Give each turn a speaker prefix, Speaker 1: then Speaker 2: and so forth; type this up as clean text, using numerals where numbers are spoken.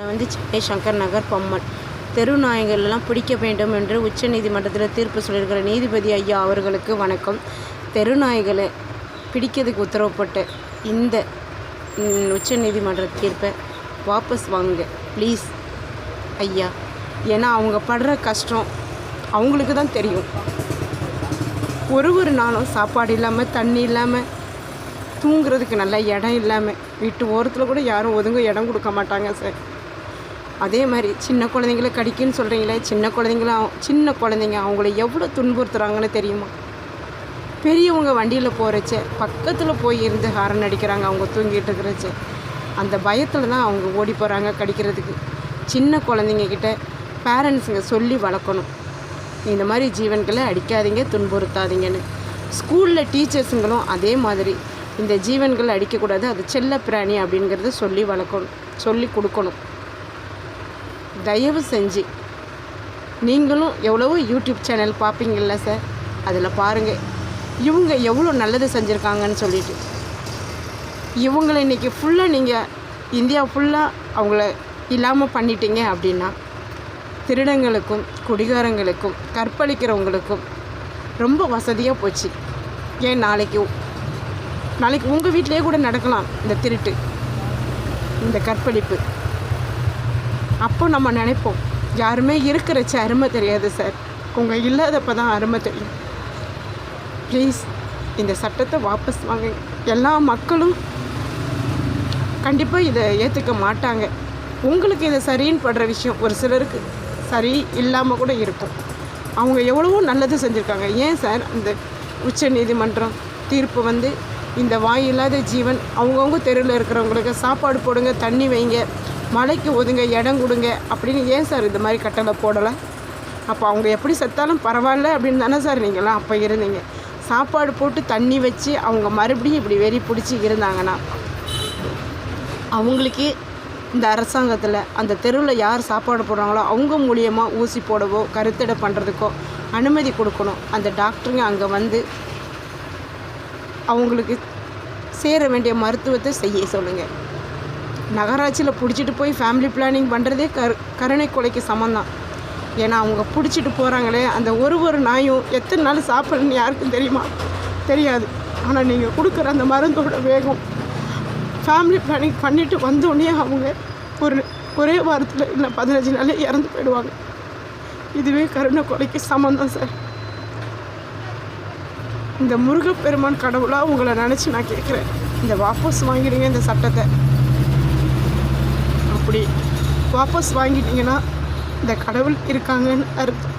Speaker 1: சென்னை சங்கர் நகர் பம்மல் தெரு நாய்கள் எல்லாம் பிடிக்க வேண்டும் என்று உச்சநீதிமன்றத்தில் தீர்ப்பு சொல்லியிருக்கிற நீதிபதி ஐயா அவர்களுக்கு வணக்கம். தெரு நாய்களை பிடிக்கிறதுக்கு உத்தரவுப்பட்ட இந்த உச்சநீதிமன்ற தீர்ப்பை வாபஸ் வாங்குங்க ப்ளீஸ் ஐயா. ஏன்னா அவங்க படுற கஷ்டம் அவங்களுக்கு தான் தெரியும். ஒரு நாளும் சாப்பாடு இல்லாமல் தண்ணி இல்லாமல் தூங்குறதுக்கு நல்ல இடம் இல்லாமல் வீட்டு ஓரத்தில் கூட யாரும் ஒதுங்க இடம் கொடுக்க மாட்டாங்க சார். அதே மாதிரி சின்ன குழந்தைங்கள கடிக்குன்னு சொல்கிறீங்களே, சின்ன குழந்தைங்க அவங்கள எவ்வளோ துன்புறுத்துகிறாங்கன்னு தெரியுமா? பெரியவங்க வண்டியில் போகிறச்ச பக்கத்தில் போய் இருந்து ஹாரன் அடிக்கிறாங்க அவங்க தூங்கிட்டு இருக்கிறச்ச. அந்த பயத்தில் தான் அவங்க ஓடி போகிறாங்க கடிக்கிறதுக்கு. சின்ன குழந்தைங்கக்கிட்ட பேரண்ட்ஸுங்க சொல்லி வளர்க்கணும், இந்த மாதிரி ஜீவன்களை அடிக்காதீங்க, துன்புறுத்தாதீங்கன்னு. ஸ்கூலில் டீச்சர்ஸுங்களும் அதே மாதிரி இந்த ஜீவன்களை அடிக்கக்கூடாது, அது செல்ல பிராணி அப்படிங்கிறத சொல்லி வளர்க்கணும், சொல்லி கொடுக்கணும். தயவு செஞ்சு நீங்களும் எவ்வளவோ யூடியூப் சேனல் பார்ப்பீங்கள்ல சார், அதில் பாருங்கள் இவங்க எவ்வளோ நல்லது செஞ்சுருக்காங்கன்னு சொல்லிட்டு. இவங்களை இன்றைக்கி ஃபுல்லாக நீங்கள் இந்தியா ஃபுல்லாக அவங்கள இல்லாமல் பண்ணிட்டீங்க அப்படின்னா திருடங்களுக்கும் குடிகாரங்களுக்கும் கற்பழிக்கிறவங்களுக்கும் ரொம்ப வசதியாக போச்சு. ஏன் நாளைக்கு உங்கள் வீட்டிலேயே கூட நடக்கலாம் இந்த திருட்டு, இந்த கற்பழிப்பு. அப்போ நம்ம நினைப்போம் யாருமே இருக்கிறச்ச அருமை தெரியாது சார், அவங்க இல்லாதப்போ தான் அருமை தெரியும். ப்ளீஸ் இந்த சட்டத்தை வாபஸ் வாங்க. எல்லா மக்களும் கண்டிப்பாக இதை ஏற்றுக்க மாட்டாங்க. உங்களுக்கு இதை சரின்னு படுற விஷயம் ஒரு சிலருக்கு சரி இல்லாமல் கூட இருக்கும். அவங்க எவ்வளவோ நல்லது செஞ்சுருக்காங்க. ஏன் சார் இந்த உச்ச நீதிமன்றம் தீர்ப்பு இந்த வாய் இல்லாத ஜீவன் அவங்கவுங்க தெருவில் இருக்கிறவங்களுக்கு சாப்பாடு போடுங்க, தண்ணி வைங்க, மழைக்கு ஒதுங்க, இடம் கொடுங்க அப்படின்னு ஏன் சார் இந்த மாதிரி கட்டளை போடலை? அப்போ அவங்க எப்படி செத்தாலும் பரவாயில்ல அப்படின்னு தானே சார் நீங்களாம் அப்போ இருந்தீங்க. சாப்பாடு போட்டு தண்ணி வச்சு அவங்க மறுபடியும் இப்படி வெறி பிடிச்சி இருந்தாங்கன்னா அவங்களுக்கு இந்த அரசாங்கத்தில் அந்த தெருவில் யார் சாப்பாடு போடுறாங்களோ அவங்க மூலியமாக ஊசி போடவோ கருத்தடை பண்ணுறதுக்கோ அனுமதி கொடுக்கணும். அந்த டாக்டருங்க அங்கே அவங்களுக்கு சேர வேண்டிய மருத்துவத்தை செய்ய சொல்லுங்கள். நகராட்சியில் பிடிச்சிட்டு போய் ஃபேமிலி பிளானிங் பண்ணுறதே கருணை கொலைக்கு சமந்தான். ஏன்னா அவங்க பிடிச்சிட்டு போகிறாங்களே, அந்த ஒரு நாயும் எத்தனை நாள் சாப்பிட்றன்னு யாருக்கும் தெரியுமா? தெரியாது. ஆனால் நீங்கள் கொடுக்குற அந்த மருந்தோட வேகம், ஃபேமிலி பிளானிங் பண்ணிவிட்டு வந்தோடனே அவங்க ஒரே வாரத்தில் இல்லை 15 நாளே இறந்து போயிடுவாங்க. இதுவே கருணை கொலைக்கு சமந்தான் சார். இந்த முருகப்பெருமான் கடவுளாக உங்களை நினச்சி நான் கேட்குறேன், இந்த வாபஸ் வாங்கிடுங்க இந்த சட்டத்தை. அப்படி வாபஸ் வாங்கிட்டீங்கன்னா இந்த கடவுள் இருக்காங்கன்னு அர்த்தம்.